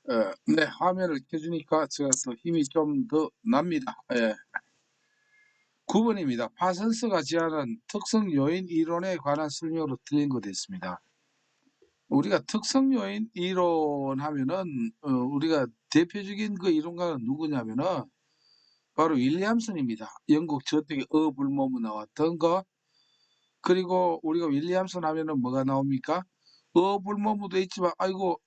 네, 화면을 켜주니까 제가 또 힘이 좀 더 납니다. 9번입니다. 파슨스가 제안한 특성 요인 이론에 관한 설명으로 틀린 것 됐습니다. 우리가 특성 요인 이론 하면은, 우리가 대표적인 그 이론가는 누구냐면은, 바로 윌리엄슨입니다. 영국 저택의 어불모무 나왔던 거. 그리고 우리가 윌리엄슨 하면은 뭐가 나옵니까? 어불모무도 있지만, 아이고,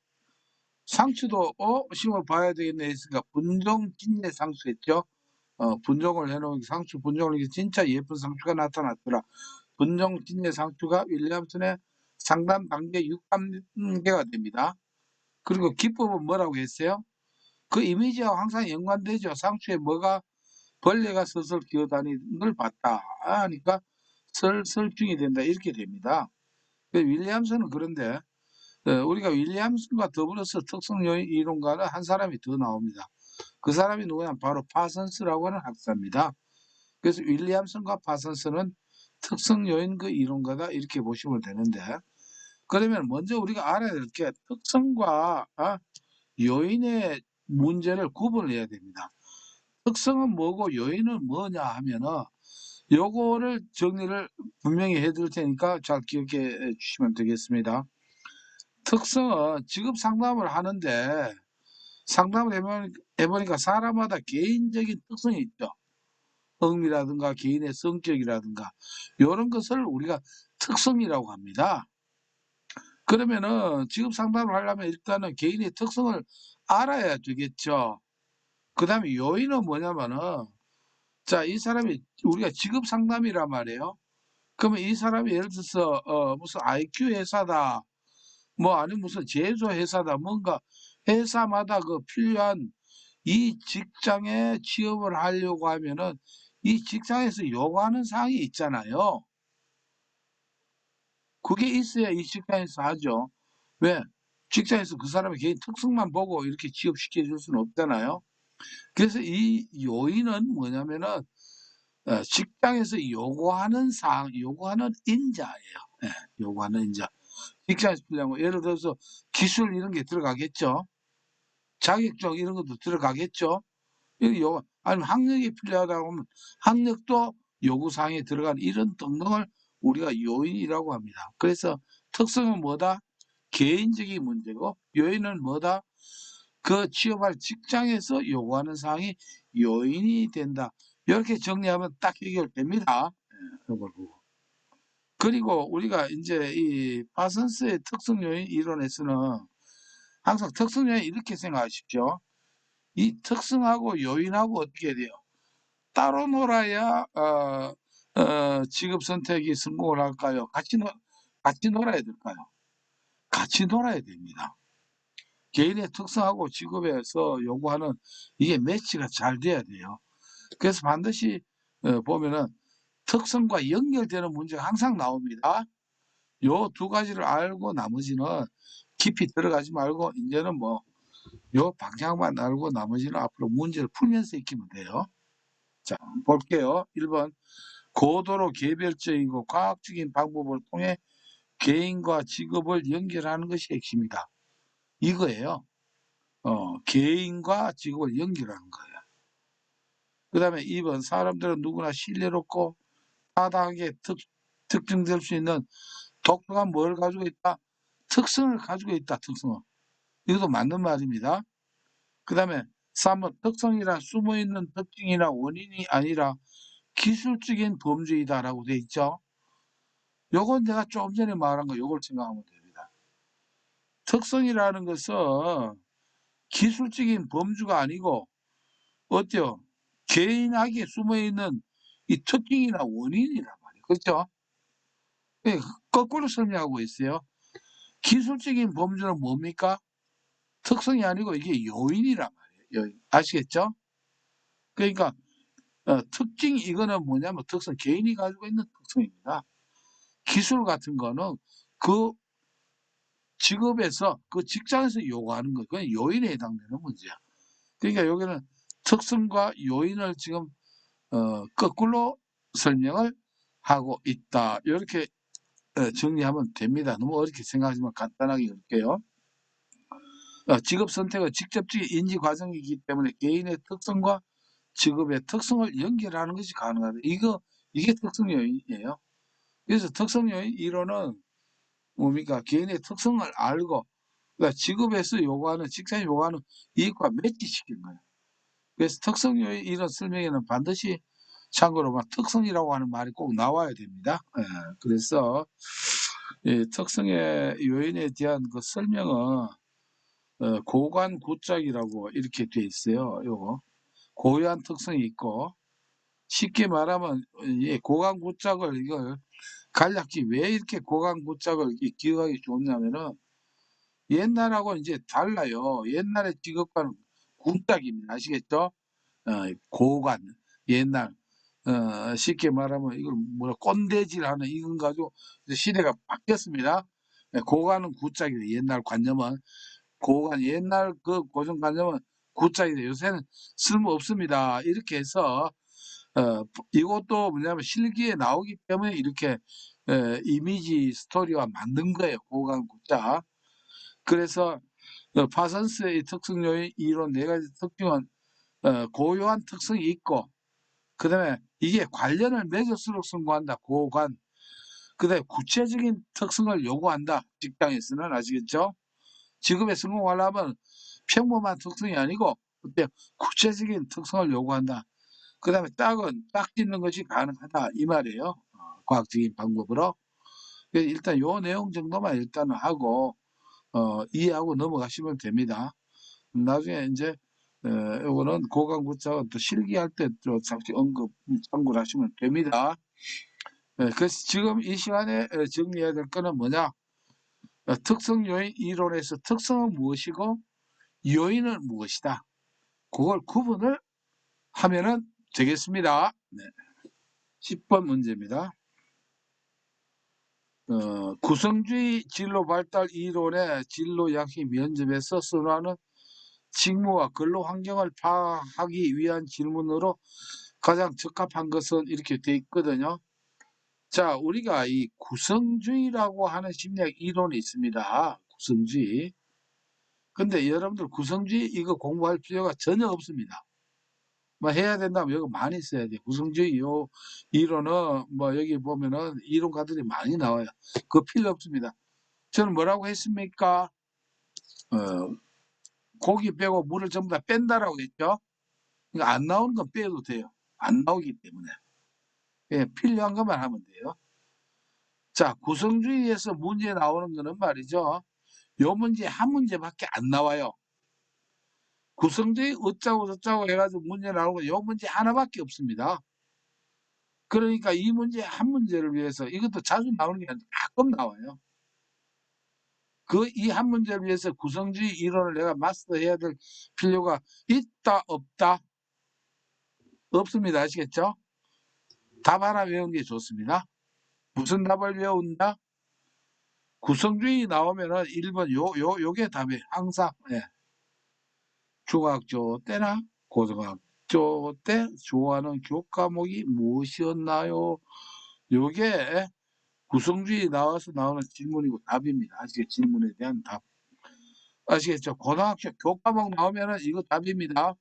상추도, 심어봐야 되겠네 했으니까, 분종진례 상수했죠. 분종을 해놓은 상추 분종을 이게 진짜 예쁜 상추가 나타났더라. 분종 진례 상추가 윌리엄슨의 상단 단계 6단계가 됩니다. 그리고 기법은 뭐라고 했어요? 그 이미지와 항상 연관되죠. 상추에 뭐가 벌레가 슬슬 기어다니는 걸 봤다 하니까 설중이 된다 이렇게 됩니다. 윌리엄슨은 그런데 우리가 윌리엄슨과 더불어서 특성 요인 이론가는 한 사람이 더 나옵니다. 그 사람이 누구냐? 바로 파슨스라고 하는 학자입니다. 그래서 윌리엄슨과 파슨스는 특성 요인 그 이론가다 이렇게 보시면 되는데, 그러면 먼저 우리가 알아야 될 게 특성과 요인의 문제를 구분을 해야 됩니다. 특성은 뭐고 요인은 뭐냐 하면은 요거를 정리를 분명히 해드릴 테니까 잘 기억해 주시면 되겠습니다. 특성은 직업 상담을 하는데 상담을 해보니까 사람마다 개인적인 특성이 있죠. 흥미라든가 개인의 성격이라든가 이런 것을 우리가 특성이라고 합니다. 그러면은 직업 상담을 하려면 일단은 개인의 특성을 알아야 되겠죠. 그 다음에 요인은 뭐냐면은, 자, 이 사람이 우리가 직업 상담이란 말이에요. 그러면 이 사람이 예를 들어서 무슨 IQ 회사다, 뭐 아니면 무슨 제조 회사다, 뭔가 회사마다 그 필요한 이 직장에 취업을 하려고 하면은 이 직장에서 요구하는 사항이 있잖아요. 그게 있어야 이 직장에서 하죠. 왜? 직장에서 그 사람의 개인 특성만 보고 이렇게 취업시켜 줄 수는 없잖아요. 그래서 이 요인은 뭐냐면은 직장에서 요구하는 사항, 요구하는 인자예요. 예, 요구하는 인자. 직장에서 필요한 거 예를 들어서 기술 이런 게 들어가겠죠. 자격증 이런 것도 들어가겠죠. 아니면 학력이 필요하다고 하면 학력도 요구사항에 들어간 이런 등등을 우리가 요인이라고 합니다. 그래서 특성은 뭐다? 개인적인 문제고 요인은 뭐다? 그 취업할 직장에서 요구하는 사항이 요인이 된다. 이렇게 정리하면 딱 해결됩니다. 이걸 보고. 그리고 우리가 이제 이 파슨스의 특성 요인 이론에서는 항상 특성 요인 이렇게 생각하십시오. 이 특성하고 요인하고 어떻게 돼요? 따로 놀아야 직업 선택이 성공을 할까요? 같이 놀아야 될까요? 같이 놀아야 됩니다. 개인의 특성하고 직업에서 요구하는 이게 매치가 잘 돼야 돼요. 그래서 반드시 보면은 특성과 연결되는 문제가 항상 나옵니다. 요 두 가지를 알고 나머지는 깊이 들어가지 말고 이제는 뭐 요 방향만 알고 나머지는 앞으로 문제를 풀면서 익히면 돼요. 자, 볼게요. 1번. 고도로 개별적이고 과학적인 방법을 통해 개인과 직업을 연결하는 것이 핵심이다. 이거예요. 개인과 직업을 연결하는 거예요. 그 다음에 2번. 사람들은 누구나 신뢰롭고 타당하게 특정될 수 있는 독특한 뭘 가지고 있다? 특성을 가지고 있다. 특성을. 이것도 맞는 말입니다. 그 다음에 3번. 특성이란 숨어있는 특징이나 원인이 아니라 기술적인 범주이다라고 돼 있죠. 요건 내가 좀 전에 말한 거 요걸 생각하면 됩니다. 특성이라는 것은 기술적인 범주가 아니고 어때요? 개인에게 숨어있는 이 특징이나 원인이란 말이에요. 그렇죠? 예, 거꾸로 설명하고 있어요. 기술적인 범주는 뭡니까? 특성이 아니고 이게 요인이란 말이에요. 요인. 아시겠죠? 그러니까 특징 이거는 뭐냐면 특성 개인이 가지고 있는 특성입니다. 기술 같은 거는 그 직업에서 그 직장에서 요구하는 거 그건 요인에 해당되는 문제야. 그러니까 여기는 특성과 요인을 지금 거꾸로 설명을 하고 있다. 이렇게 정리하면 됩니다. 너무 어렵게 생각하지만 간단하게 할게요. 직업 선택은 직접적인 인지 과정이기 때문에 개인의 특성과 직업의 특성을 연결하는 것이 가능하다. 이게 특성 요인이에요. 그래서 특성 요인 이론은 뭡니까? 개인의 특성을 알고, 그러니까 직업에서 요구하는, 직장이 요구하는 이익과 매치시키는 거예요. 그래서 특성 요인 이론 설명에는 반드시 참고로 특성이라고 하는 말이 꼭 나와야 됩니다. 그래서 특성의 요인에 대한 그 설명은 고관 구짝이라고 이렇게 돼 있어요. 요거 고유한 특성이 있고, 쉽게 말하면 고관 구짝을 이걸 간략히 왜 이렇게 고관 구짝을 기억하기 좋냐면은 옛날하고 이제 달라요. 옛날의 직업과는 구짝입니다. 아시겠죠? 고관 옛날 쉽게 말하면 이걸 뭐라 꼰대질하는 이건 가지고 이제 시대가 바뀌었습니다. 고관은 구짝이에요. 옛날 관념은 고관 옛날 그 고정관념은 구짝이에요. 요새는 쓸모 없습니다. 이렇게 해서 이것도 뭐냐면 실기에 나오기 때문에 이렇게 이미지 스토리와 만든 거예요. 고관 구짝. 그래서 파선스의 특성 요인 이론 네 가지 특징은 고유한 특성이 있고, 그 다음에 이게 관련을 맺을수록 성공한다. 고관. 그 다음에 구체적인 특성을 요구한다. 직장에서는 아시겠죠? 직업에 성공하려면 평범한 특성이 아니고 어때 구체적인 특성을 요구한다. 그 다음에 딱 짓는 것이 가능하다. 이 말이에요. 과학적인 방법으로. 일단 요 내용 정도만 일단은 하고 이해하고 넘어가시면 됩니다. 나중에 이제 요거는 고강구자가 또 실기할 때 또 잠시 참고를 하시면 됩니다. 그래서 지금 이 시간에 정리해야 될 거는 뭐냐? 특성 요인 이론에서 특성은 무엇이고 요인은 무엇이다. 그걸 구분을 하면은 되겠습니다. 네. 10번 문제입니다. 구성주의 진로 발달 이론의 진로 양식 면접에서 선호하는 직무와 근로 환경을 파악하기 위한 질문으로 가장 적합한 것은 이렇게 돼 있거든요. 자, 우리가 이 구성주의라고 하는 심리학 이론이 있습니다. 구성주의. 근데 여러분들 구성주의 이거 공부할 필요가 전혀 없습니다. 뭐 해야 된다면 여기 많이 써야 돼. 구성주의 요 이론은 뭐 여기 보면은 이론가들이 많이 나와요. 그거 필요 없습니다. 저는 뭐라고 했습니까? 어, 고기 빼고 물을 전부 다 뺀다라고 했죠. 그러니까 안 나오는 건 빼도 돼요. 안 나오기 때문에. 예, 필요한 것만 하면 돼요. 자, 구성주의에서 문제 나오는 거는 말이죠. 요 문제 한 문제밖에 안 나와요. 구성주의 어쩌고 저쩌고 해가지고 문제 나오고 요 문제 하나밖에 없습니다. 그러니까 이 문제 한 문제를 위해서 이것도 자주 나오는 게 아니라 가끔 나와요. 그 이 한 문제를 위해서 구성주의 이론을 내가 마스터해야 될 필요가 있다 없다? 없습니다. 아시겠죠? 답 하나 외우는 게 좋습니다. 무슨 답을 외운다? 구성주의 나오면은 1번 요게 답이에요. 항상. 예. 중학교 때나 고등학교 때 좋아하는 교과목이 무엇이었나요? 요게 구성주의 나와서 나오는 질문이고 답입니다. 아시겠죠? 질문에 대한 답. 아시겠죠? 고등학교 교과목 나오면은 이거 답입니다.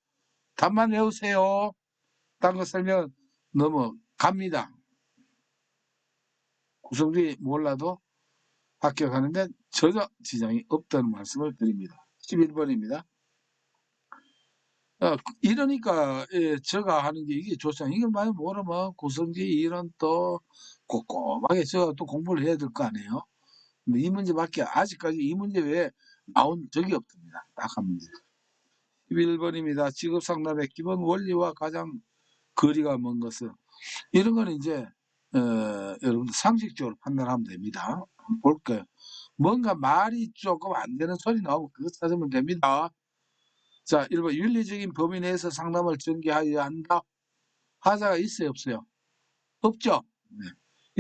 답만 외우세요. 딴 거 설명 넘어갑니다. 구성주의 몰라도 합격하는데 전혀 지장이 없다는 말씀을 드립니다. 11번입니다. 이러니까 제가 하는 게 이게 좋잖아요. 이걸 많이 모르면 구성주의 이론 또 꼼꼼하게 제가 또 공부를 해야 될 거 아니에요. 근데 이 문제밖에 아직까지 이 문제 외에 나온 적이 없습니다. 딱 한 문제. 11번입니다. 직업상담의 기본 원리와 가장 거리가 먼 것은 이런 거는 이제 여러분들 상식적으로 판단하면 됩니다. 볼까요? 뭔가 말이 조금 안 되는 소리 나오고 그거 찾으면 됩니다. 자, 1번 윤리적인 범위 내에서 상담을 전개하여야 한다. 하자가 있어요, 없어요? 없죠. 네.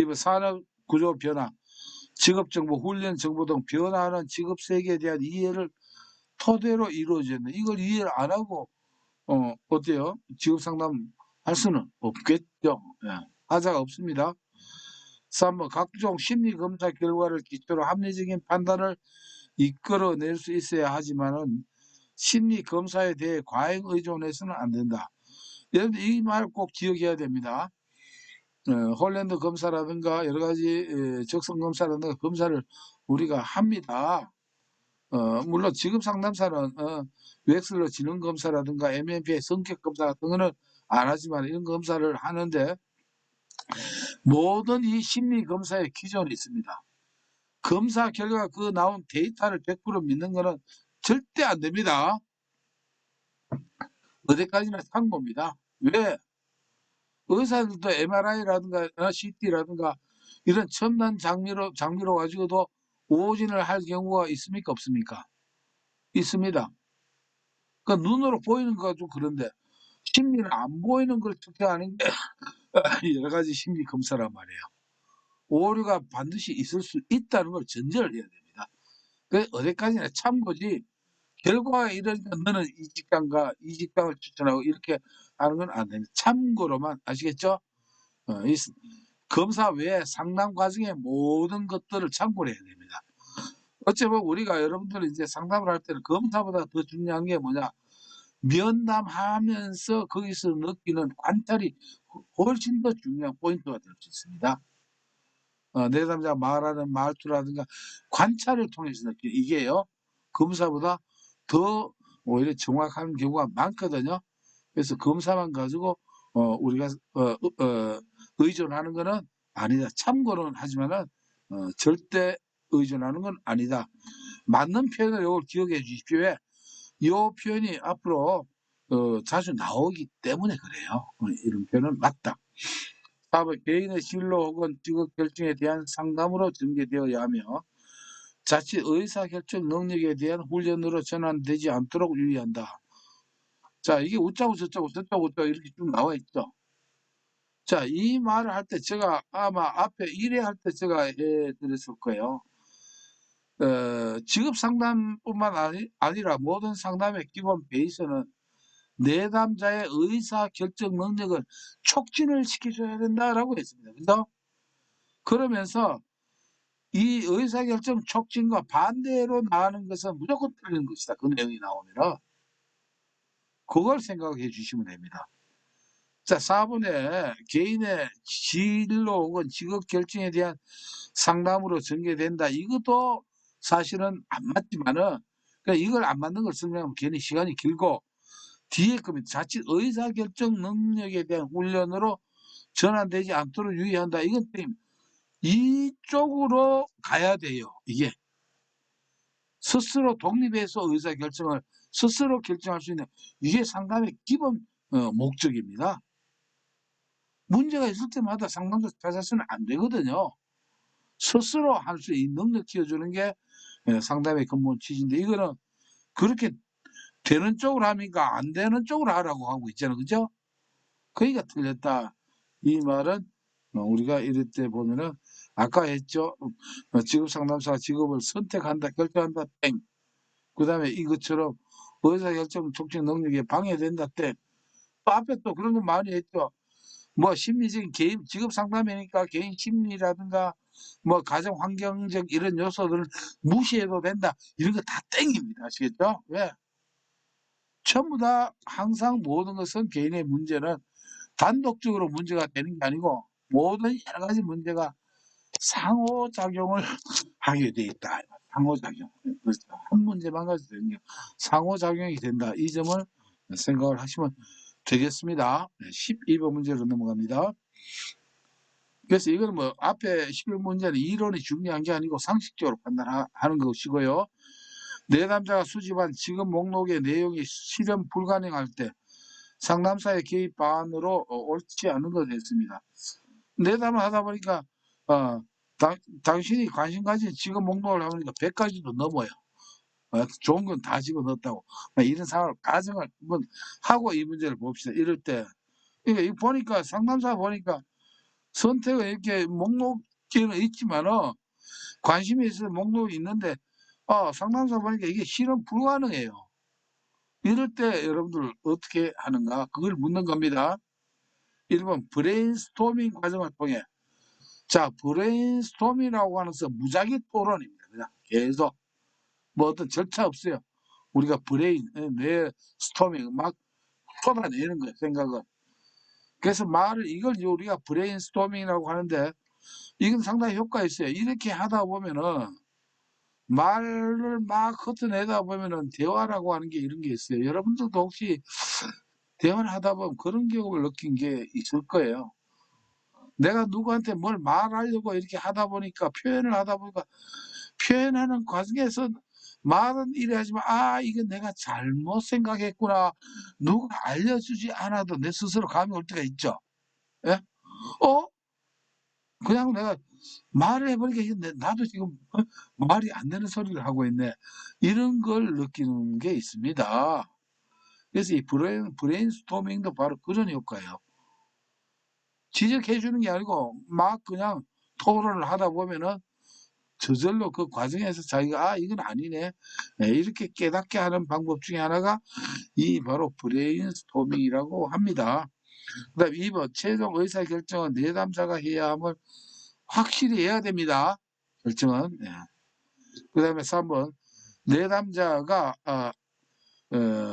2번 산업 구조 변화, 직업 정보, 훈련 정보 등 변화하는 직업 세계에 대한 이해를 토대로 이루어지는 이걸 이해를 안 하고 어때요? 직업 상담 할 수는 없겠죠. 네. 하자가 없습니다. 3번 각종 심리 검사 결과를 기초로 합리적인 판단을 이끌어낼 수 있어야 하지만은 심리 검사에 대해 과잉 의존해서는 안 된다. 여러분들 이 말 꼭 기억해야 됩니다. 홀랜드 검사라든가 여러 가지 적성 검사라든가 검사를 우리가 합니다. 물론 지급 상담사는 웩슬러 지능 검사라든가 MMP의 성격 검사 같은 거는 안 하지만 이런 검사를 하는데 모든 이 심리 검사의 기준이 있습니다. 검사 결과 그 나온 데이터를 100% 믿는 거는 절대 안 됩니다. 어디까지나 참고입니다. 왜? 의사들도 MRI라든가 CT라든가 이런 첨단 장비로 가지고도 오진을 할 경우가 있습니까? 없습니까? 있습니다. 그 눈으로 보이는 거가 좀 그런데 심리는 안 보이는 걸 특정하는 게 여러 가지 심리 검사란 말이에요. 오류가 반드시 있을 수 있다는 걸 전제를 해야 됩니다. 그 어디까지나 참고지 결과가 이러니까 너는 이 직장과 이 직장을 추천하고 이렇게 하는 건 안 됩니다. 참고로만 아시겠죠? 이 검사 외에 상담 과정의 모든 것들을 참고를 해야 됩니다. 어찌 보면 우리가 여러분들 이제 상담을 할 때는 검사보다 더 중요한 게 뭐냐? 면담하면서 거기서 느끼는 관찰이 훨씬 더 중요한 포인트가 될 수 있습니다. 내담자가 말하는 말투라든가 관찰을 통해서 느끼는 이게요. 검사보다 더 오히려 정확한 경우가 많거든요. 그래서 검사만 가지고 우리가 의존하는 거는 아니다. 참고는 하지만은 절대 의존하는 건 아니다. 맞는 표현을 이걸 기억해 주십시오. 왜? 이 표현이 앞으로 자주 나오기 때문에 그래요. 이런 표현은 맞다. 4번 개인의 진로 혹은 직업 결정에 대한 상담으로 전개되어야 하며 자칫 의사결정 능력에 대한 훈련으로 전환되지 않도록 유의한다. 자, 이게 웃자고 저쩌고 저쩌고 저쩌고 이렇게 쭉 나와 있죠. 자, 이 말을 할 때 제가 아마 앞에 1회 할 때 제가 해드렸을 거예요. 직업 상담뿐만 아니라 모든 상담의 기본 베이스는 내담자의 의사 결정 능력을 촉진을 시켜줘야 된다라고 했습니다. 그죠? 그러면서 이 의사결정 촉진과 반대로 나가는 것은 무조건 틀린 것이다. 그 내용이 나오면 그걸 생각해 주시면 됩니다. 자, 4번에 개인의 진로 혹은 직업 결정에 대한 상담으로 전개된다. 이것도 사실은 안 맞지만은 그러니까 이걸 안 맞는 걸 설명하면 괜히 시간이 길고 뒤에 거면 자칫 의사결정 능력에 대한 훈련으로 전환되지 않도록 유의한다. 이건 이쪽으로 가야 돼요. 이게 스스로 독립해서 의사결정을 스스로 결정할 수 있는 이게 상담의 기본 목적입니다. 문제가 있을 때마다 상담소 찾아서는 안 되거든요. 스스로 할 수 있는 능력 키워주는 게 상담의 근본 취지인데 이거는 그렇게 되는 쪽으로 하니까 안 되는 쪽으로 하라고 하고 있잖아요. 그죠? 그러니까 틀렸다. 이 말은 우리가 이럴 때 보면은 아까 했죠. 직업 상담사가 직업을 선택한다, 결정한다, 땡. 그 다음에 이것처럼 의사결정 촉진 능력에 방해된다, 땡. 또 앞에 또 그런 거 많이 했죠. 뭐 심리적인 개인 직업 상담이니까 개인 심리라든가 뭐 가정 환경적 이런 요소들을 무시해도 된다. 이런 거 다 땡입니다. 아시겠죠? 왜? 전부 다 항상 모든 것은 개인의 문제는 단독적으로 문제가 되는 게 아니고 모든 여러 가지 문제가 상호작용을 하게 돼 있다. 상호작용. 그렇죠. 한 문제만 가지고 되는 게 상호작용이 된다. 이 점을 생각을 하시면 되겠습니다. 12번 문제로 넘어갑니다. 그래서 이거는 뭐 앞에 11번 문제는 이론이 중요한 게 아니고 상식적으로 판단하는 것이고요. 내담자가 수집한 직업 목록의 내용이 실현 불가능할 때 상담사의 개입 방안으로 옳지 않은 것 됐습니다. 내담을 하다 보니까 당신이 관심 가진 직업 목록을 하니까 100가지도 넘어요. 좋은 건 다 집어넣었다고. 이런 상황을 가정을 한번 하고 이 문제를 봅시다. 이럴 때 그러니까 보니까 상담사 보니까 선택은 이렇게 목록에는 있지만은 관심이 있어서 목록이 있는데 상담사 보니까 이게 실현 불가능해요. 이럴 때 여러분들 어떻게 하는가? 그걸 묻는 겁니다. 1번 브레인스토밍 과정을 통해 자 브레인스토밍이라고 하는 것은 무작위 토론입니다. 그냥 계속 뭐 어떤 절차 없어요. 우리가 브레인, 뇌 스토밍 막 쏟아내는 거예요, 생각을. 그래서 말을, 이걸 우리가 브레인 스토밍이라고 하는데, 이건 상당히 효과가 있어요. 이렇게 하다 보면은, 말을 막 흩어내다 보면은 대화라고 하는 게 이런 게 있어요. 여러분들도 혹시 대화를 하다 보면 그런 경험을 느낀 게 있을 거예요. 내가 누구한테 뭘 말하려고 이렇게 하다 보니까, 표현을 하다 보니까, 표현하는 과정에서 말은 이래 하지만, 아, 이건 내가 잘못 생각했구나. 누가 알려주지 않아도 내 스스로 감이 올 때가 있죠. 예? 어? 그냥 내가 말을 해버리니까 나도 지금 말이 안 되는 소리를 하고 있네. 이런 걸 느끼는 게 있습니다. 그래서 이 브레인스토밍도 바로 그런 효과예요. 지적해 주는 게 아니고 막 그냥 토론을 하다 보면은 저절로 그 과정에서 자기가 아 이건 아니네 이렇게 깨닫게 하는 방법 중에 하나가 이 바로 브레인스토밍이라고 합니다. 그다음 2번 최종 의사결정은 내담자가 해야 함을 확실히 해야 됩니다. 결정은. 예. 그다음에 3번 내담자가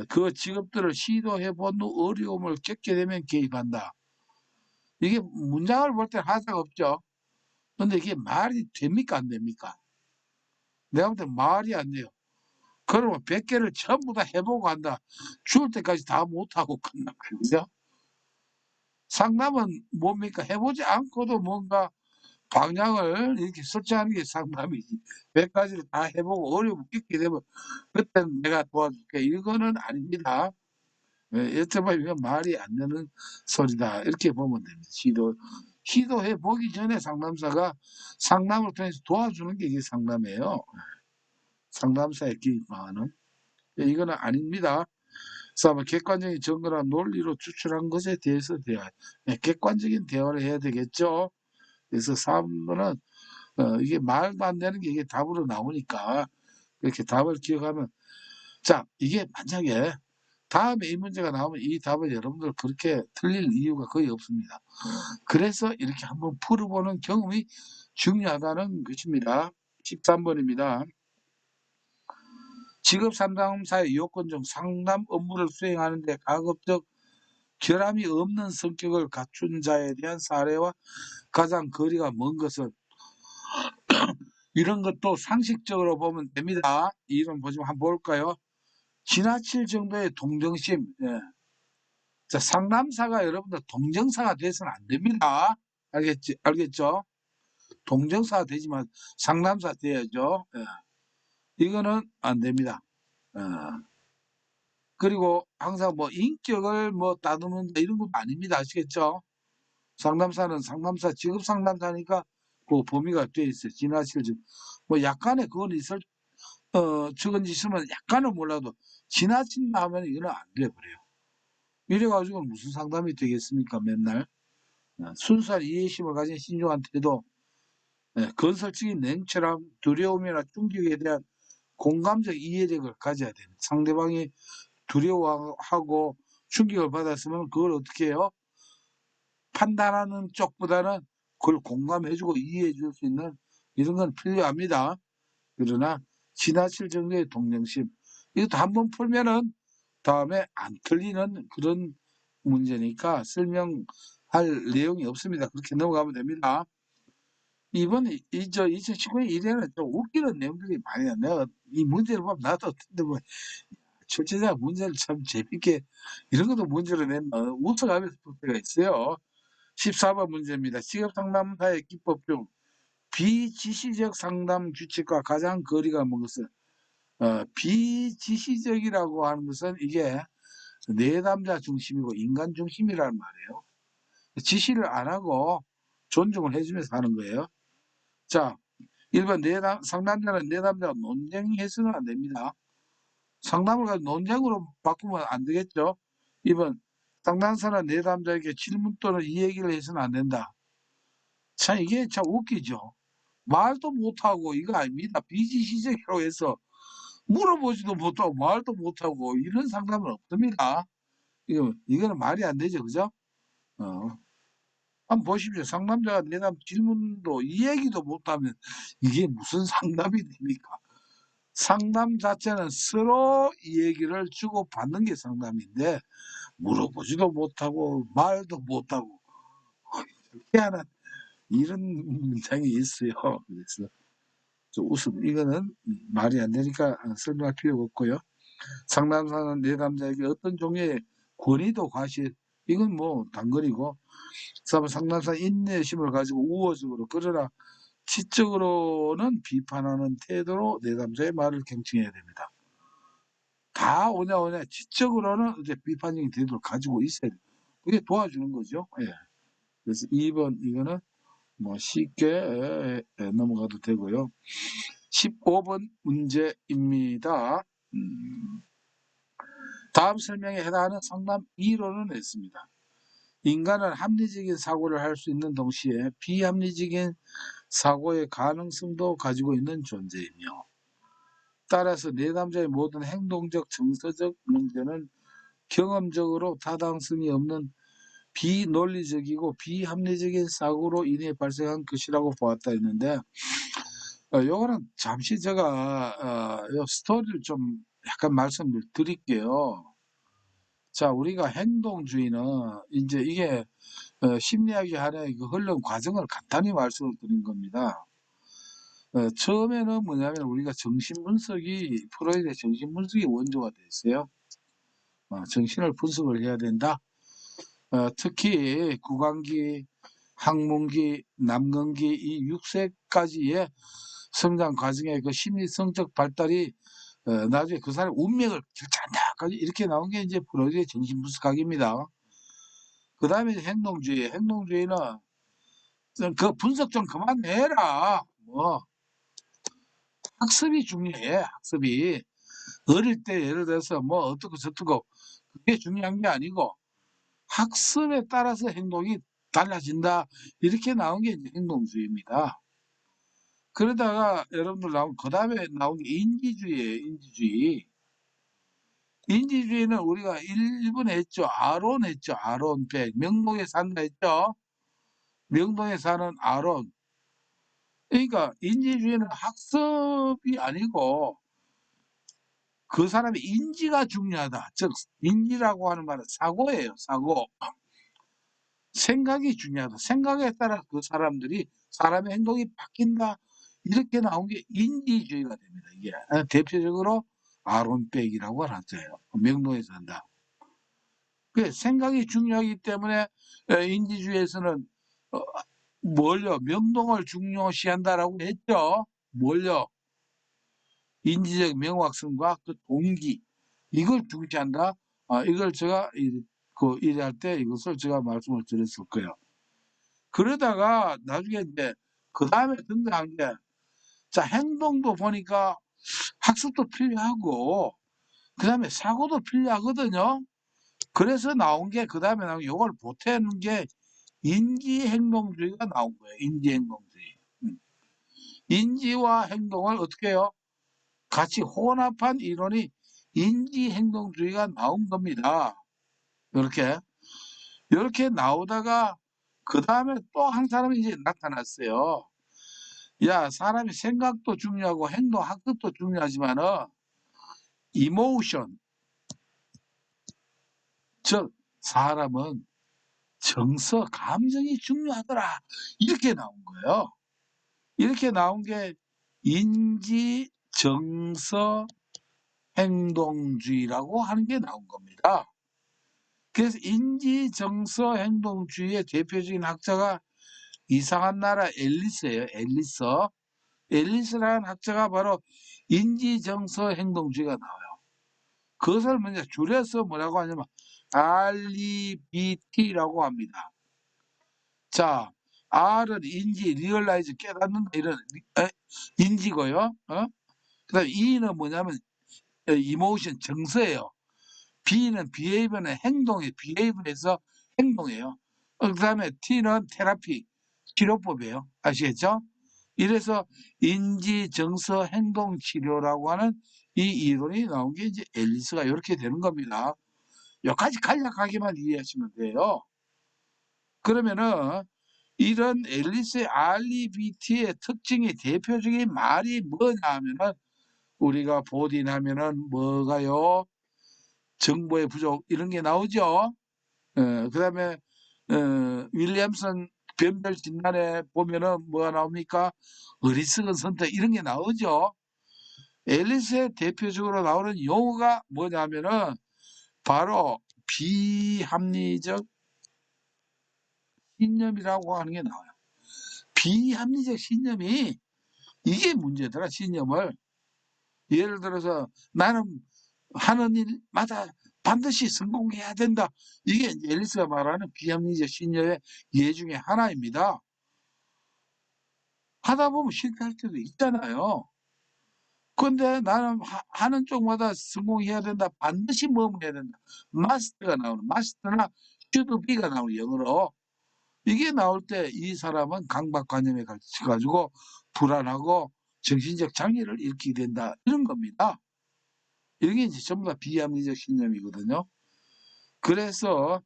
그 직업들을 시도해 본 후 어려움을 겪게 되면 개입한다. 이게 문장을 볼 때 하자가 없죠. 근데 이게 말이 됩니까 안 됩니까? 내가 볼 때 말이 안 돼요. 그러면 100개를 전부 다 해보고 한다. 죽을 때까지 다 못하고 끝나거든요. 상담은 뭡니까? 해보지 않고도 뭔가 방향을 이렇게 설정하는 게 상담이지. 100가지를 다 해보고 어려움을 겪게 되면 그때는 내가 도와줄게. 이거는 아닙니다. 여쭤보면 이건 말이 안 되는 소리다. 이렇게 보면 됩니다. 시도해 보기 전에 상담사가 상담을 통해서 도와주는 게 이게 상담이에요. 상담사의 기입하는. 이거는 아닙니다. 그래서 아마 객관적인 증거나 논리로 추출한 것에 대해서 객관적인 대화를 해야 되겠죠. 그래서 3번은 이게 말도 안 되는 게 이게 답으로 나오니까 이렇게 답을 기억하면 자 이게 만약에 다음에 이 문제가 나오면 이 답을 여러분들 그렇게 틀릴 이유가 거의 없습니다. 그래서 이렇게 한번 풀어보는 경험이 중요하다는 것입니다. 13번입니다. 직업 상담사의 요건 중 상담 업무를 수행하는데 가급적 결함이 없는 성격을 갖춘 자에 대한 사례와 가장 거리가 먼 것은 이런 것도 상식적으로 보면 됩니다. 이름 보시면 한번 볼까요? 지나칠 정도의 동정심. 예. 자, 상담사가 여러분들 동정사가 돼서는 안 됩니다. 알겠죠? 동정사가 되지만 상담사 돼야죠. 예. 이거는 안 됩니다. 그리고 항상 뭐 인격을 뭐 다루는다 이런 것도 아닙니다. 아시겠죠? 상담사는 상담사, 직업 상담사니까 그 범위가 돼 있어요. 지나칠 뭐 약간의 그건 있을 적은 있으면 약간은 몰라도 지나친다 하면 이거는 안 돼 버려요. 이래가지고 무슨 상담이 되겠습니까? 맨날 순수한 이해심을 가진 신중한 태도, 건설적인 냉철함, 두려움이나 충격에 대한 공감적 이해력을 가져야 됩니다. 상대방이 두려워하고 충격을 받았으면 그걸 어떻게 해요? 판단하는 쪽보다는 그걸 공감해주고 이해해줄 수 있는 이런 건 필요합니다. 그러나 지나칠 정도의 동정심 이것도 한번 풀면은 다음에 안 틀리는 그런 문제니까 설명할 내용이 없습니다. 그렇게 넘어가면 됩니다. 이번에 2019년 이래는 좀 웃기는 내용들이 많이 나요. 내가 이 문제를 보면 나도 근데 뭐 출제자 문제를 참 재밌게 이런 것도 문제로 내면 웃어가면서 풀 때가 있어요. 14번 문제입니다. 직업 상담사의 기법 중 비지시적 상담 규칙과 가장 거리가 먼 것은 비지시적이라고 하는 것은 이게 내담자 중심이고 인간 중심이라는 말이에요. 지시를 안 하고 존중을 해주면서 하는 거예요. 자, 1번 상담자는 내담자가 논쟁해서는 안 됩니다. 상담을 가지고 논쟁으로 바꾸면 안 되겠죠. 2번 상담사는 내담자에게 질문 또는 이 얘기를 해서는 안 된다. 참 이게 참 웃기죠. 말도 못하고 이거 아닙니다. 비지시적이라고 해서 물어보지도 못하고 말도 못하고 이런 상담은 없습니다. 이거는 말이 안 되죠. 그죠? 어. 한번 보십시오. 상담자가 내담 질문도 이 얘기도 못하면 이게 무슨 상담이 됩니까? 상담 자체는 서로 얘기를 주고받는 게 상담인데 물어보지도 못하고 말도 못하고 희한한 이런 문장이 있어요. 그래서 좀 이거는 말이 안 되니까 설명할 필요가 없고요. 상담사는 내담자에게 어떤 종류의 권위도 과시, 이건 뭐 단거리고, 상담사 인내심을 가지고 우호적으로, 그러나 지적으로는 비판하는 태도로 내담자의 말을 경청해야 됩니다. 다 오냐 지적으로는 이제 비판적인 태도를 가지고 있어야 돼요. 그게 도와주는 거죠. 예. 그래서 2번 이거는 뭐 쉽게 넘어가도 되고요. 15번 문제입니다. 다음 설명에 해당하는 상담 이론을 냈습니다. 인간은 합리적인 사고를 할 수 있는 동시에 비합리적인 사고의 가능성도 가지고 있는 존재이며, 따라서 내담자의 모든 행동적, 정서적 문제는 경험적으로 타당성이 없는 비논리적이고 비합리적인 사고로 인해 발생한 것이라고 보았다 했는데, 요거는 잠시 제가 요 스토리를 좀 약간 말씀을 드릴게요. 자, 우리가 행동주의는 이제 이게 심리학의 하나의 그 흘러온 과정을 간단히 말씀을 드린 겁니다. 처음에는 뭐냐면 우리가 정신분석이, 프로이드의 정신분석이 원조가 됐어요. 정신을 분석을 해야 된다. 특히 구강기, 항문기, 남근기 이 6세까지의 성장 과정의 그 심리성적 발달이 나중에 그 사람의 운명을 결정한다까지 이렇게 나온 게 이제 프로이드의 정신분석학입니다. 그 다음에 행동주의는 그 분석 좀 그만해라. 뭐 학습이 중요해. 학습이 어릴 때 예를 들어서 뭐 어떻고 저떻고 그게 중요한 게 아니고 학습에 따라서 행동이 달라진다. 이렇게 나온 게 이제 행동주의입니다. 그러다가 여러분들 그 다음에 나온 게 인지주의예요. 인지주의. 인지주의는 우리가 1번 했죠. 아론 했죠. 아론 백. 명동에 산다 했죠. 명동에 사는 아론. 그러니까 인지주의는 학습이 아니고 그 사람의 인지가 중요하다. 즉 인지라고 하는 말은 사고예요. 사고. 생각이 중요하다. 생각에 따라 그 사람의 행동이 바뀐다. 이렇게 나온 게 인지주의가 됩니다. 이게 대표적으로 아론백이라고 하는 학자예요. 명동에 산다. 그 생각이 중요하기 때문에 인지주의에서는 뭘요? 명동을 중요시한다라고 했죠. 뭘요? 인지적 명확성과 그 동기, 이걸 중시한다. 이걸 제가 일할 때 이것을 제가 말씀을 드렸을 거예요. 그러다가 나중에 이제 그 다음에 등장한 게, 자, 행동도 보니까 학습도 필요하고 그 다음에 사고도 필요하거든요. 그래서 나온 게, 그 다음에 나온 이걸 보태는 게 인지행동주의가 나온 거예요. 인지행동주의. 인지와 행동을 어떻게 해요? 같이 혼합한 이론이 인지행동주의가 나온 겁니다. 이렇게 나오다가 그 다음에 또 한 사람이 이제 나타났어요. 야, 사람이 생각도 중요하고 행동, 학습도 중요하지만은 이모션, 즉 사람은 정서, 감정이 중요하더라. 이렇게 나온 거예요. 이렇게 나온 게 인지, 정서, 행동주의라고 하는 게 나온 겁니다. 그래서 인지, 정서, 행동주의의 대표적인 학자가 이상한 나라 앨리스예요. 앨리스라는 학자가 바로 인지, 정서, 행동주의가 나와요. 그것을 먼저 줄여서 뭐라고 하냐면 REBT라고 합니다. 자, R은 인지, 리얼라이즈, 깨닫는다, 이런 인지고요. 그다음 E는 뭐냐면 이모션, 정서예요. B는 behavior는 행동이에요. behavior에서 행동이에요. 그다음에 T는 테라피, 치료법이에요. 아시겠죠? 이래서 인지, 정서, 행동 치료라고 하는 이 이론이 나온 게 이제 앨리스가 이렇게 되는 겁니다. 여기까지 간략하게만 이해하시면 돼요. 그러면은 이런 앨리스의 REBT의 특징이, 대표적인 말이 뭐냐 하면은 우리가 보딘하면은 뭐가요? 정보의 부족 이런 게 나오죠. 그다음에 윌리엄슨 변별 진단에 보면은 뭐가 나옵니까? 어리석은 선택 이런 게 나오죠. 앨리스의 대표적으로 나오는 용어가 뭐냐면은 바로 비합리적 신념이라고 하는 게 나와요. 비합리적 신념이 이게 문제더라. 신념을 예를 들어서 나는 하는 일마다 반드시 성공해야 된다. 이게 이제 앨리스가 말하는 비합리적 신념의 예 중에 하나입니다. 하다 보면 실패할 때도 있잖아요. 근데 나는 하는 쪽마다 성공해야 된다. 반드시 뭐뭐 해야 된다. must가 나오는 must나 should be가 나오는 영어로 이게 나올 때 이 사람은 강박관념에 갇혀가지고 불안하고 정신적 장애를 일으키게 된다. 이런 겁니다. 이게 이제 전부 다 비합리적 신념이거든요. 그래서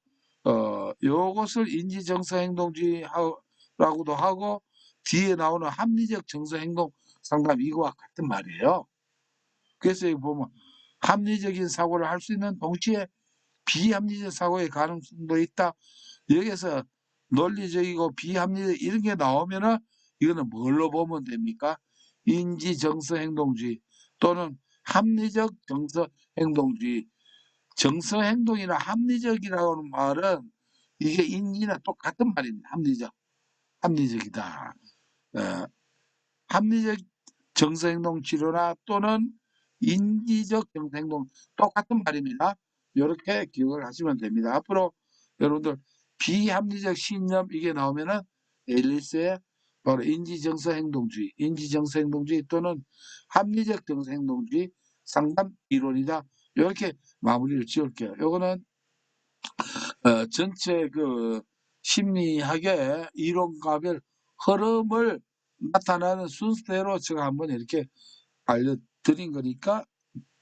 요것을 인지정서행동주의라고도 하고 뒤에 나오는 합리적 정서행동 상담 이거와 같은 말이에요. 그래서 여기 보면 합리적인 사고를 할 수 있는 동시에 비합리적 사고의 가능성도 있다. 여기서 논리적이고 비합리적 이런 게 나오면은 이거는 뭘로 보면 됩니까? 인지정서행동주의 또는 합리적 정서행동주의. 정서행동이나 합리적이라고 하는 말은 이게 인지나 똑같은 말입니다. 합리적이다. 합리적 정서행동 치료나 또는 인지적 정서행동 똑같은 말입니다. 이렇게 기억을 하시면 됩니다. 앞으로 여러분들 비합리적 신념 이게 나오면은 앨리스의 바로 인지정서행동주의 또는 합리적 정서행동주의 상담 이론이다. 이렇게 마무리를 지을게요. 요거는 전체 그 심리학의 이론가별 흐름을 나타나는 순서대로 제가 한번 이렇게 알려드린 거니까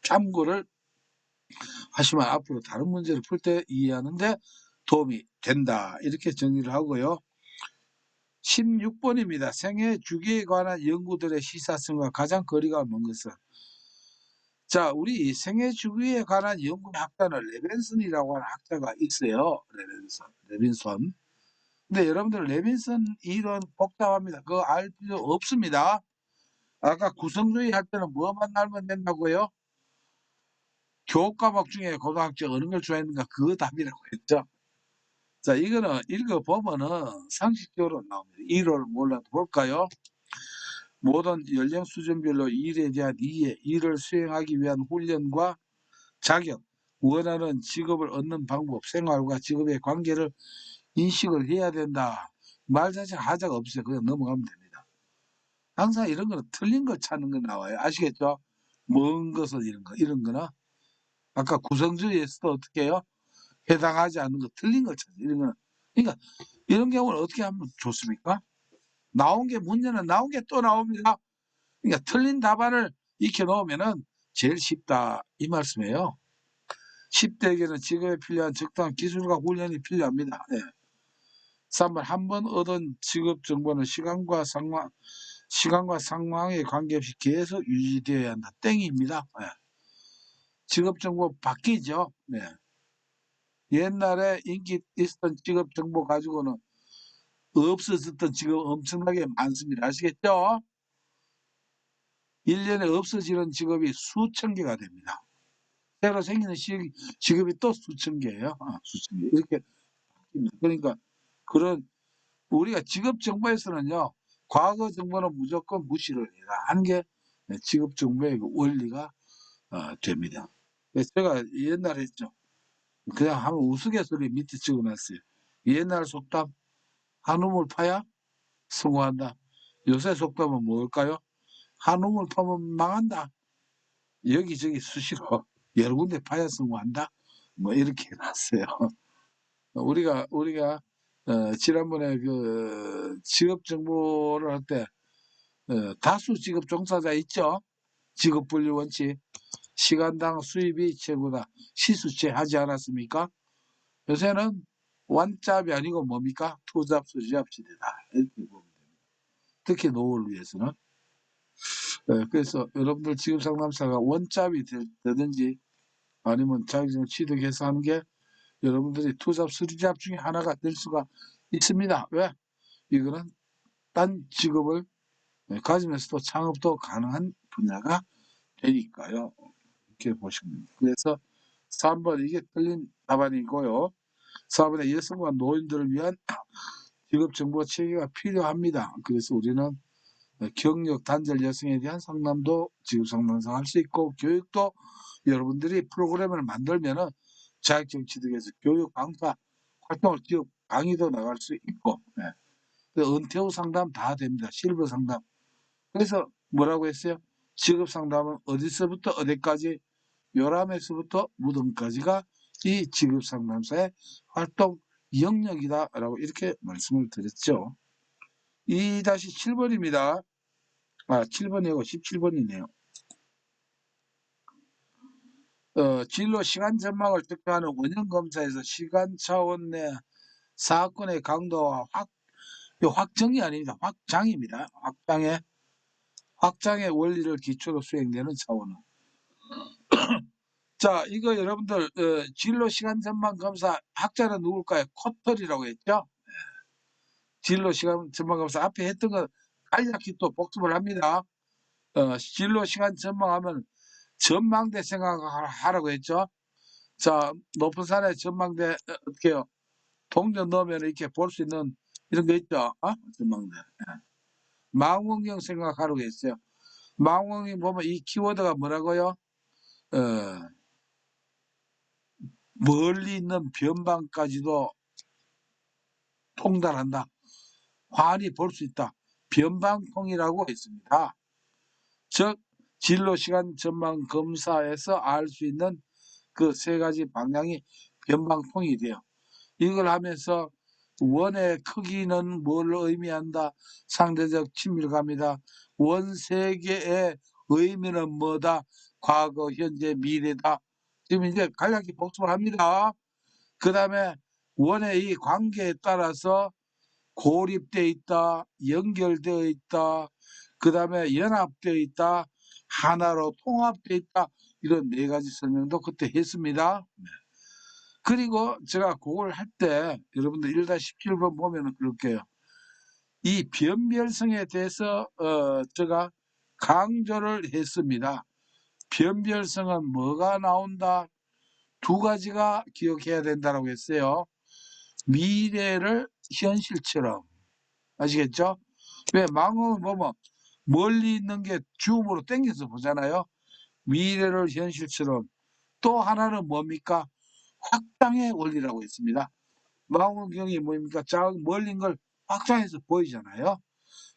참고를 하시면 앞으로 다른 문제를 풀 때 이해하는데 도움이 된다. 이렇게 정리를 하고요. 16번입니다. 생애 주기에 관한 연구들의 시사성과 가장 거리가 먼 것은 자, 우리 생애 주기에 관한 연구의 학자는 레빈슨이라고 하는 학자가 있어요. 레빈슨. 근데 여러분들 레빈슨 이론 복잡합니다. 그거 알 필요 없습니다. 아까 구성주의 할 때는 뭐만 알면 된다고요? 교과 과목 중에 고등학교 어느 걸 좋아했는가 그거 답이라고 했죠. 자, 이거는 읽어보면은 상식적으로 나옵니다. 이론을 몰라도 볼까요? 모든 연령 수준별로 일에 대한 이해, 일을 수행하기 위한 훈련과 자격, 원하는 직업을 얻는 방법, 생활과 직업의 관계를 인식을 해야 된다. 말 자체가 하자가 없어요. 그냥 넘어가면 됩니다. 항상 이런 거는 틀린 거 찾는 거 나와요. 아시겠죠? 먼 것은 이런 거나. 아까 구성주의에서도 어떻게 해요? 해당하지 않는 거, 틀린 걸 찾아요. 이런 거는. 그러니까 이런 경우는 어떻게 하면 좋습니까? 나온 게 문제는 나온 게 또 나옵니다. 그러니까 틀린 답안을 익혀 놓으면은 제일 쉽다. 이 말씀이에요. 10대에게는 직업에 필요한 적당한 기술과 훈련이 필요합니다. 예. 3번 한 번 얻은 직업 정보는 시간과 상황에 관계없이 계속 유지되어야 한다. 땡입니다. 예. 직업 정보 바뀌죠. 네. 옛날에 인기 있었던 직업 정보 가지고는 없어졌던 직업 엄청나게 많습니다. 아시겠죠? 1년에 없어지는 직업이 수천 개가 됩니다. 새로 생기는 직업이 또 수천 개예요. 수천 개. 이렇게 바뀝니다. 그러니까 그런 우리가 직업 정보에서는요. 과거 정보는 무조건 무시를 해야 하는 게 직업 정보의 그 원리가 됩니다. 그래서 제가 옛날에 했죠. 그냥 한번 우스갯소리 밑에 적어놨어요. 옛날 속담 한우물 파야 성공한다. 요새 속담은 뭘까요? 한우물 파면 망한다. 여기저기 수시로 여러 군데 파야 성공한다. 뭐 이렇게 해놨어요. 우리가 지난번에 그 직업 정보를 할 때 다수 직업 종사자 있죠. 직업 분류 원칙 시간당 수입이 최고다. 시수채 하지 않았습니까? 요새는 원잡이 아니고 뭡니까? 투잡 수잡 시대다. 이렇게 보면 됩니다. 특히 노후를 위해서는. 그래서 여러분들 지급상담사가 원잡이 되든지 아니면 자격증을 취득해서 하는 게 여러분들이 투잡, 쓰리잡 중에 하나가 될 수가 있습니다. 왜? 이거는 딴 직업을 가지면서도 창업도 가능한 분야가 되니까요. 이렇게 보시면 됩니다. 그래서 3번 이게 틀린 답안이고요. 4번에 여성과 노인들을 위한 직업정보 체계가 필요합니다. 그래서 우리는 경력 단절 여성에 대한 상담도 직업상담사 할 수 있고 교육도 여러분들이 프로그램을 만들면은 자격증 취득해서 교육 강사 활동을 기업 강의도 나갈 수 있고 은퇴 후 상담 다 됩니다. 실버 상담. 그래서 뭐라고 했어요? 직업 상담은 어디서부터 어디까지 요람에서부터 무덤까지가 이 직업 상담사의 활동 영역이다라고 이렇게 말씀을 드렸죠. 2-7번입니다. 7번이고 17번이네요. 진로 시간 전망을 특정하는 원형 검사에서 시간 차원 내 사건의 강도와 확정이 아닙니다. 확장입니다. 확장의 원리를 기초로 수행되는 차원은. 자, 이거 여러분들 진로 시간 전망 검사 학자는 누굴까요? 코털이라고 했죠. 진로 시간 전망 검사 앞에 했던 거 간략히 또 복습을 합니다. 진로 시간 전망하면 전망대 생각하라고 했죠. 자, 높은 산에 전망대 어떻게 해요? 동전 넣으면 이렇게 볼 수 있는 이런 거 있죠. 전망대. 망원경 생각하라고 했어요. 망원경 보면 이 키워드가 뭐라고요? 멀리 있는 변방까지도 통달한다. 환히 볼 수 있다. 변방통이라고 했습니다. 즉 진로시간 전망 검사에서 알 수 있는 그 세 가지 방향이 변방통이 돼요. 이걸 하면서 원의 크기는 뭘 의미한다. 상대적 친밀감이다. 원 세계의 의미는 뭐다. 과거, 현재, 미래다. 지금 이제 간략히 복습을 합니다. 그 다음에 원의 이 관계에 따라서 고립되어 있다, 연결되어 있다, 그 다음에 연합되어 있다, 하나로 통합되어 있다. 이런 네 가지 설명도 그때 했습니다. 그리고 제가 그걸 할 때 여러분들 1-17번 보면은 그럴게요. 이 변별성에 대해서 제가 강조를 했습니다. 변별성은 뭐가 나온다? 두 가지가 기억해야 된다고 했어요. 미래를 현실처럼. 아시겠죠? 왜 망원을 보면 멀리 있는 게 줌으로 당겨서 보잖아요. 미래를 현실처럼. 또 하나는 뭡니까? 확장의 원리라고 했습니다. 망원경이 뭡니까? 멀리 있는 걸 확장해서 보이잖아요.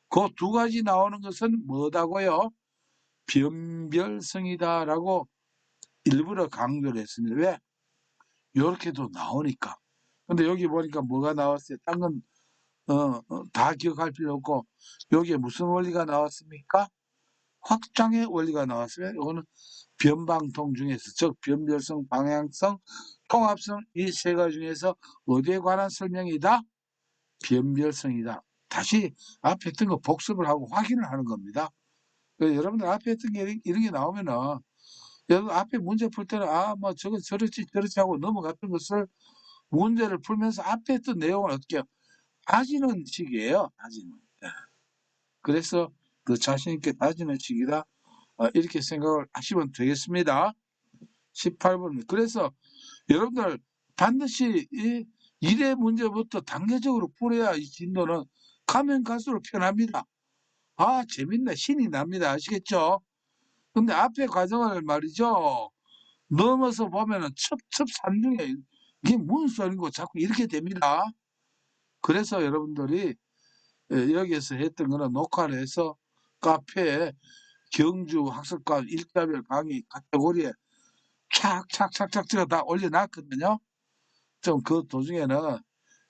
그 두 가지 나오는 것은 뭐다고요? 변별성이다라고 일부러 강조를 했습니다. 왜? 이렇게도 나오니까. 근데 여기 보니까 뭐가 나왔어요? 딴 건 다 기억할 필요 없고 여기에 무슨 원리가 나왔습니까? 확장의 원리가 나왔어요. 이거는 변방통 중에서 즉 변별성, 방향성, 통합성 이 세 가지 중에서 어디에 관한 설명이다? 변별성이다. 다시 앞에 했던 거 복습을 하고 확인을 하는 겁니다. 여러분들 앞에 했던 게 이런 게 나오면은 여러분 앞에 문제 풀 때는 뭐 저거 저렇지 하고 넘어갔던 것을 문제를 풀면서 앞에 했던 내용을 어떻게 다지는 식이에요. 다지는. 그래서 더 자신 있게 다지는 식이다. 이렇게 생각을 하시면 되겠습니다. 18번. 그래서 여러분들 반드시 이 1회 문제부터 단계적으로 풀어야 이 진도는 가면 갈수록 편합니다. 재밌네. 신이 납니다. 아시겠죠? 근데 앞에 과정을 말이죠. 넘어서 보면은 첩첩산중에 이게 무슨 소리고 자꾸 이렇게 됩니다. 그래서 여러분들이 여기에서 했던 거는 녹화를 해서 카페에 경주 학습관 일자별 강의 카테고리에 착착착착 제가 다 올려놨거든요. 좀 그 도중에는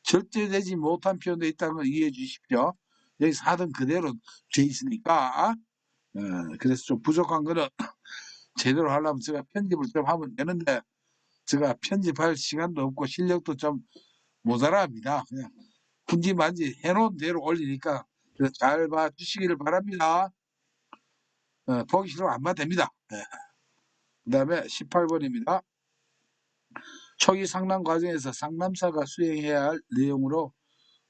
절대되지 못한 표현도 있다는 걸 이해해 주십시오. 여기서 하던 그대로 돼 있으니까. 그래서 좀 부족한 거는 제대로 하려면 제가 편집을 좀 하면 되는데 제가 편집할 시간도 없고 실력도 좀 모자랍니다. 그냥 군지만지 해놓은 대로 올리니까 잘 봐주시기를 바랍니다. 보기 싫으면 안 봐도 됩니다. 그 다음에 18번입니다. 초기 상담 과정에서 상담사가 수행해야 할 내용으로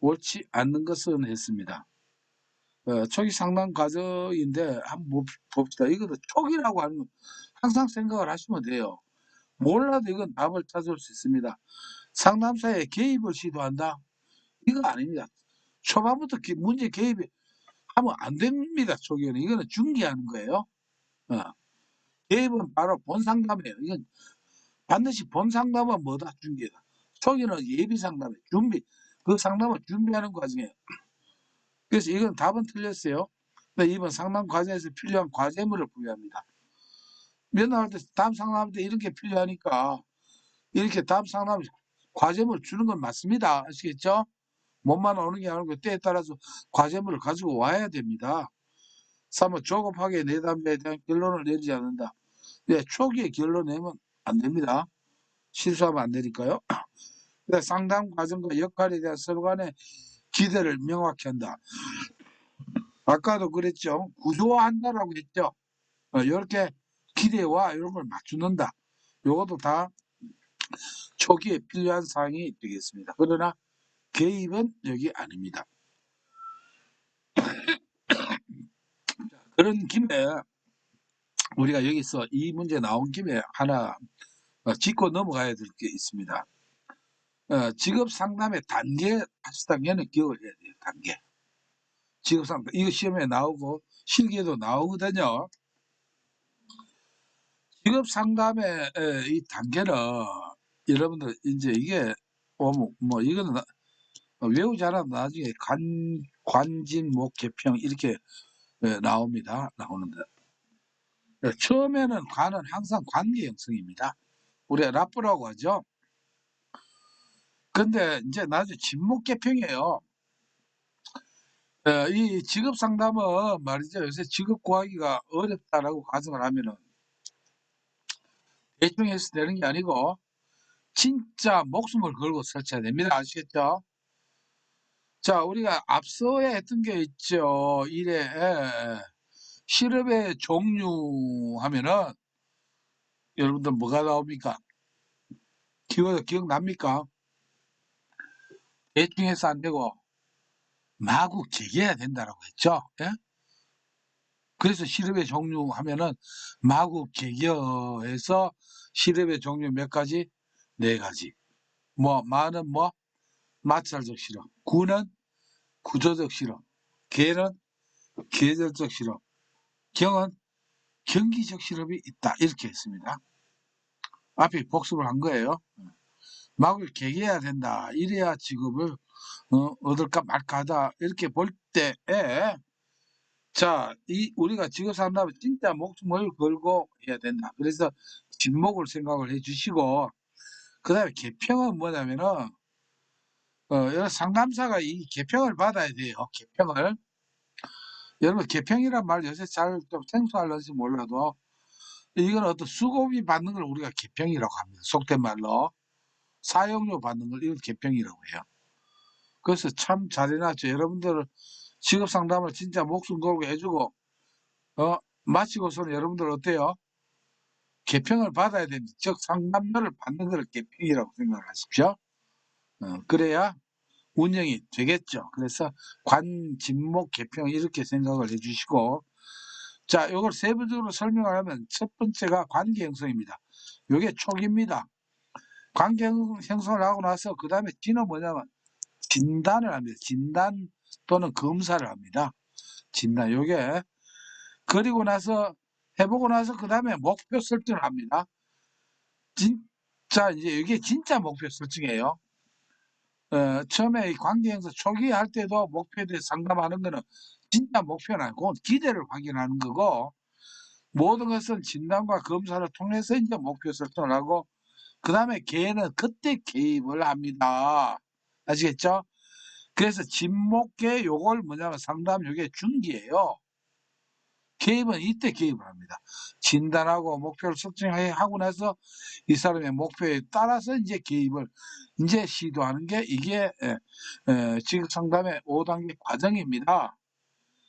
옳지 않는 것은 했습니다. 초기 상담 과정인데 한번 봅시다. 이것도 초기라고 하는 건 항상 생각을 하시면 돼요. 몰라도 이건 답을 찾을 수 있습니다. 상담사의 개입을 시도한다? 이거 아닙니다. 초반부터 문제 개입하면 안 됩니다. 초기에는. 이거는 중개하는 거예요. 개입은 바로 본 상담이에요. 이건 반드시 본 상담은 뭐다? 중개다. 초기는 예비 상담이에요. 준비. 그 상담을 준비하는 과정이에요. 그래서 이건 답은 틀렸어요. 근데 이번 상담 과정에서 필요한 과제물을 부여합니다. 면담할 때 다음 상담할 때 이런 게 필요하니까 이렇게 다음 상담 과제물 주는 건 맞습니다. 아시겠죠? 몸만 오는 게 아니고 때에 따라서 과제물을 가지고 와야 됩니다. 3번 조급하게 내담에 대한 결론을 내리지 않는다. 네, 초기에 결론 내면 안 됩니다. 실수하면 안 되니까요. 상담 과정과 역할에 대한 서로 간의 기대를 명확히 한다. 아까도 그랬죠. 구조화한다라고 했죠. 이렇게 기대와 이런 걸 맞추는다. 이것도 다 초기에 필요한 사항이 되겠습니다. 그러나 개입은 여기 아닙니다. 그런 김에 우리가 여기서 이 문제 나온 김에 하나 짚고 넘어가야 될 게 있습니다. 직업 상담의 단계, 8단계는 기억을 해야 돼요. 단계. 직업 상담. 이거 시험에 나오고 실기에도 나오거든요. 직업 상담의 이 단계는 여러분들 이제 이게 뭐 이거는 외우지 않아도 나중에 관진목 개평 이렇게 나옵니다. 나오는데 처음에는 관은 항상 관계 형성입니다. 우리가 라프라고 하죠. 근데 이제 나중에 진목 개평이에요. 이 직업 상담은 말이죠. 요새 직업 구하기가 어렵다라고 가정을 하면은 대충 해서 되는 게 아니고 진짜 목숨을 걸고 설치해야 됩니다. 아시겠죠? 자, 우리가 앞서에 했던 게 있죠. 일에 실업의 종류 하면은 여러분들 뭐가 나옵니까? 기억납니까? 대충 해서 안 되고 마구 개개해야 된다라고 했죠. 예? 그래서 실업의 종류 하면은 마구 개개해서 실업의 종류 몇 가지? 네 가지. 마는 마찰적 실업, 구는 구조적 실업, 계는 계절적 실업, 경은 경기적 실업이 있다. 이렇게 했습니다. 앞에 복습을 한 거예요. 막을 개개해야 된다. 이래야 직업을 얻을까 말까 하다. 이렇게 볼 때에 자, 우리가 직업 상담을 진짜 목숨을 걸고 해야 된다. 그래서 진목을 생각을 해 주시고 그 다음에 개평은 뭐냐면은 여러 상담사가 이 개평을 받아야 돼요. 개평을. 여러분 개평이란 말 요새 잘 좀 생소할런지 몰라도 이건 어떤 수고비 받는 걸 우리가 개평이라고 합니다. 속된 말로. 사용료 받는 걸 이걸 개평이라고 해요. 그래서 참 잘해놨죠. 여러분들 직업 상담을 진짜 목숨 걸고 해주고 마치고서는 여러분들 어때요? 개평을 받아야 됩니다. 즉 상담료를 받는 걸 개평이라고 생각하십시오. 그래야 운영이 되겠죠. 그래서 관진목 개평 이렇게 생각을 해주시고 자, 이걸 세부적으로 설명을 하면 첫 번째가 관계 형성입니다. 이게 초기입니다. 관계 형성을 하고 나서 그 다음에 D는 뭐냐면 진단을 합니다. 진단 또는 검사를 합니다. 진단 요게 그리고 나서 해보고 나서 그 다음에 목표 설정을 합니다. 진짜 이제 이게 진짜 목표 설정이에요. 처음에 이 관계 형성 초기 할 때도 목표에 대해 상담하는 거는 진짜 목표는 아니고 기대를 확인하는 거고 모든 것은 진단과 검사를 통해서 이제 목표 설정을 하고 그 다음에 개는 그때 개입을 합니다. 아시겠죠? 그래서 진목계 요걸 뭐냐면 상담 요게 중기예요. 개입은 이때 개입을 합니다. 진단하고 목표를 설정하고 나서 이 사람의 목표에 따라서 이제 개입을 이제 시도하는 게 이게 직업 상담의 5단계 과정입니다.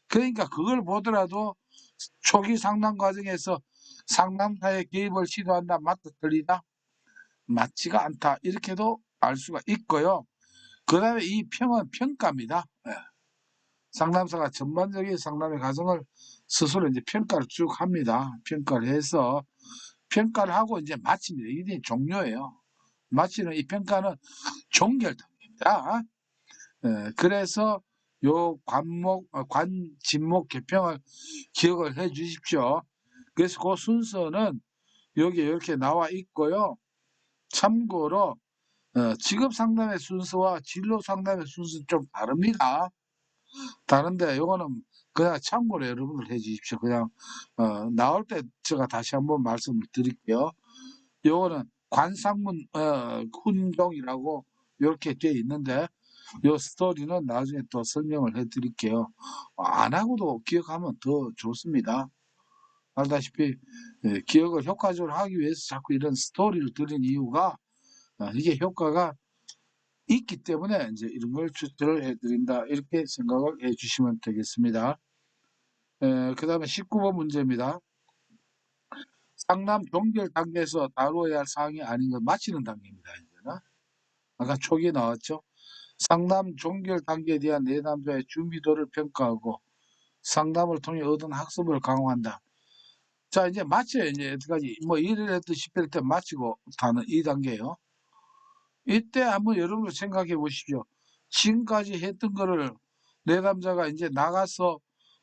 그러니까 그걸 보더라도 초기 상담 과정에서 상담사의 개입을 시도한다. 맞다 틀리다? 맞지가 않다. 이렇게도 알 수가 있고요. 그 다음에 이 평은 평가입니다. 예. 상담사가 전반적인 상담의 과정을 스스로 이제 평가를 쭉 합니다. 평가를 해서 평가를 하고 이제 마칩니다. 이게 종료예요. 마치는 이 평가는 종결 단계입니다. 그래서 요 진목 개평을 기억을 해 주십시오. 그래서 그 순서는 여기 이렇게 나와 있고요. 참고로 직업 상담의 순서와 진로 상담의 순서는 좀 다릅니다. 다른데 요거는 그냥 참고로 여러분들 해 주십시오. 그냥 나올 때 제가 다시 한번 말씀을 드릴게요. 요거는 관상문 훈동이라고 이렇게 되어 있는데 요 스토리는 나중에 또 설명을 해 드릴게요. 안 하고도 기억하면 더 좋습니다. 알다시피 기억을 효과적으로 하기 위해서 자꾸 이런 스토리를 드린 이유가 이게 효과가 있기 때문에 이제 이런 걸 추천을 해 드린다. 이렇게 생각을 해 주시면 되겠습니다. 그다음에 19번 문제입니다. 상담 종결 단계에서 다루어야 할 사항이 아닌 것 마치는 단계입니다. 이제는. 아까 초기에 나왔죠. 상담 종결 단계에 대한 내담자의 준비도를 평가하고 상담을 통해 얻은 학습을 강화한다. 자, 이제 마쳐요. 이제 여기까지. 뭐 1을 했든 10을 했든 마치고 다는 이 단계예요. 이때 한번 여러분 생각해 보십시오. 지금까지 했던 거를 내담자가 이제 나가서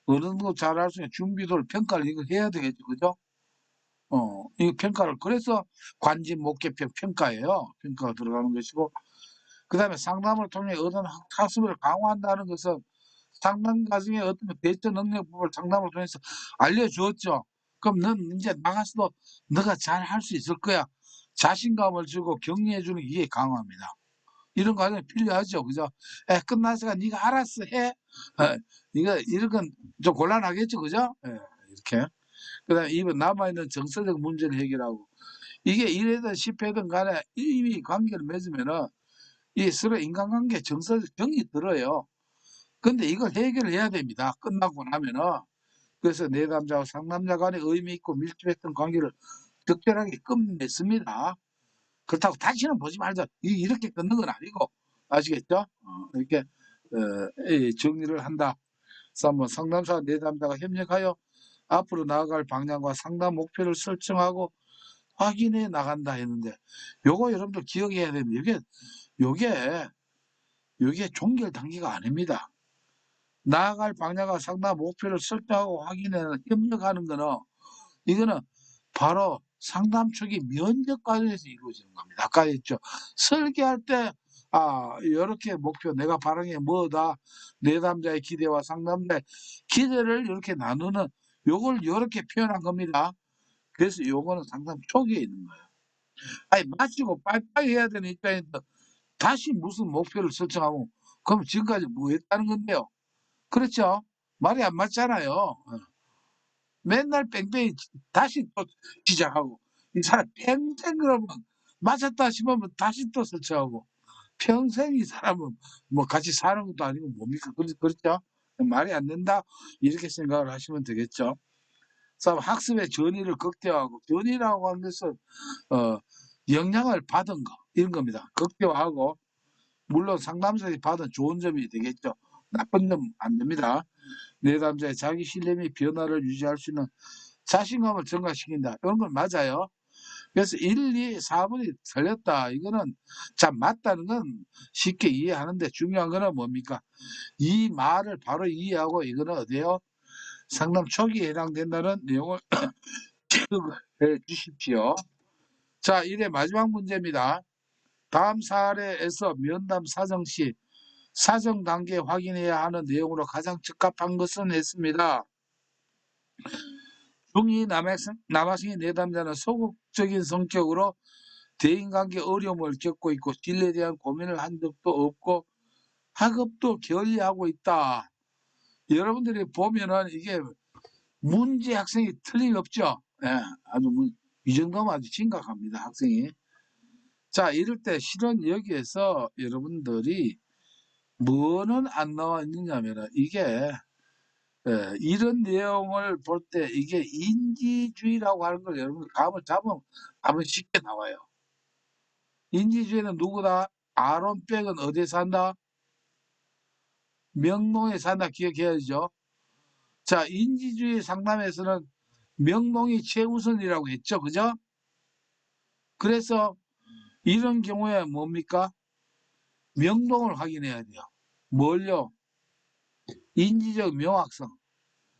어느 정도 잘할 수 있는 준비도를 평가를 이거 해야 되겠죠. 그죠? 이 평가를 그래서 관진 목계평 평가예요. 평가가 들어가는 것이고 그다음에 상담을 통해 얻은 학습을 강화한다는 것은 상담 과정에 어떤 대처 능력법을 상담을 통해서 알려주었죠. 그럼 넌 이제 나가서도 너가 잘 할 수 있을 거야. 자신감을 주고 격려해주는 게 이게 강화입니다. 이런 과정이 필요하죠. 그죠? 끝났으니까 네가 알아서 해. 이런 건 좀 곤란하겠죠. 그죠? 이렇게. 그다음에 이번 남아있는 정서적 문제를 해결하고 이게 1회든 10회든 간에 이미 관계를 맺으면은 이 서로 인간관계 정서적 정이 들어요. 근데 이걸 해결을 해야 됩니다. 끝나고 나면은. 그래서 내담자와 상담자 간의 의미 있고 밀접했던 관계를 특별하게 끝냈습니다. 그렇다고 다시는 보지 말자. 이렇게 끊는 건 아니고. 아시겠죠? 이렇게 정리를 한다. 그래서 한번 상담사와 내담자가 협력하여 앞으로 나아갈 방향과 상담 목표를 설정하고 확인해 나간다 했는데 요거 여러분들 기억해야 됩니다. 요게 종결 단계가 아닙니다. 나아갈 방향과 상담 목표를 설정하고 확인해 협력하는 거는 이거는 바로 상담 초기 면접 과정에서 이루어지는 겁니다. 아까 했죠. 설계할 때 요렇게 목표 내가 바라는 게 뭐다. 내담자의 기대와 상담자의 기대를 이렇게 나누는 요걸 요렇게 표현한 겁니다. 그래서 요거는 상담 초기에 있는 거예요. 아니 마치고 빠이빠이 해야 되는 입장에서 다시 무슨 목표를 설정하고 그럼 지금까지 뭐 했다는 건데요. 그렇죠? 말이 안 맞잖아요. 맨날 뺑뺑이 다시 또 시작하고 이 사람 평생 그러면 맞았다 싶으면 다시 또 설치하고 평생 이 사람은 뭐 같이 사는 것도 아니고 뭡니까? 그렇죠? 말이 안 된다 이렇게 생각을 하시면 되겠죠. 그래서 학습의 전의를 극대화하고 전의라고 하는 것은 영향을 받은 거 이런 겁니다. 극대화하고 물론 상담사들이 받은 좋은 점이 되겠죠. 나쁜 점 안 됩니다. 내담자의 자기 신뢰 및 변화를 유지할 수 있는 자신감을 증가시킨다. 이런 건 맞아요. 그래서 1, 2, 4번이 틀렸다. 이거는 참 맞다는 건 쉽게 이해하는데 중요한 거는 뭡니까? 이 말을 바로 이해하고 이거는 어디에요? 상담 초기에 해당된다는 내용을 기억해 주십시오. 자, 이제 마지막 문제입니다. 다음 사례에서 면담 사정 시 사정 단계 확인해야 하는 내용으로 가장 적합한 것은 했습니다. 중2 남학생의 내담자는 소극적인 성격으로 대인관계 어려움을 겪고 있고 진로에 대한 고민을 한 적도 없고 학업도 게을리하고 있다. 여러분들이 보면은 이게 문제 학생이 틀림없죠. 아주 이 정도면 아주 심각합니다. 학생이. 자, 이럴 때 실은 여기에서 여러분들이 뭐는 안 나와 있느냐면은 이게 이런 내용을 볼 때 이게 인지주의라고 하는 걸 여러분 감을 잡으면 쉽게 나와요. 인지주의는 누구다? 아론 백은 어디에 산다? 명농에 산다. 기억해야죠. 자, 인지주의 상담에서는 명농이 최우선이라고 했죠. 그죠? 그래서 이런 경우에 뭡니까? 명동을 확인해야 돼요. 뭘요? 인지적 명확성.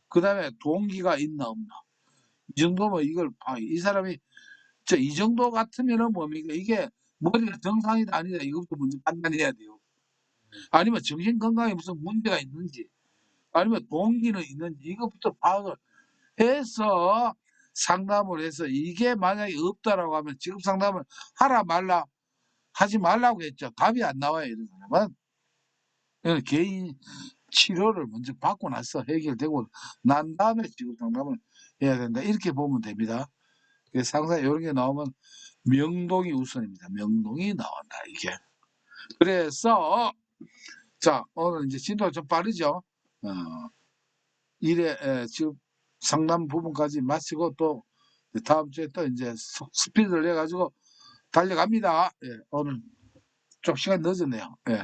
그 다음에 동기가 있나 없나. 이 정도면 이걸 이 사람이 이 정도 같으면은 뭡니까? 이게 머리가 정상이다 아니다 이것부터 먼저 판단해야 돼요. 아니면 정신 건강에 무슨 문제가 있는지, 아니면 동기는 있는지 이것부터 파악을 해서 상담을 해서 이게 만약에 없다라고 하면 지금 상담을 하라 말라 하지 말라고 했죠. 답이 안 나와요 이런 사람은. 개인 치료를 먼저 받고 나서 해결되고 난 다음에 지금 상담을 해야 된다 이렇게 보면 됩니다. 그래서 항상 이런 게 나오면 명동이 우선입니다. 명동이 나온다 이게. 그래서 자 오늘 이제 진도가 좀 빠르죠. 어, 지금 상담 부분까지 마치고 또 다음 주에 또 이제 스피드를 해가지고 달려갑니다. 예, 오늘 좀 시간 늦었네요. 예,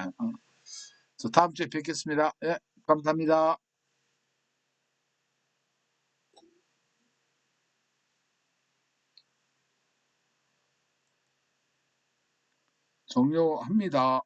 다음 주에 뵙겠습니다. 예, 감사합니다. 종료합니다.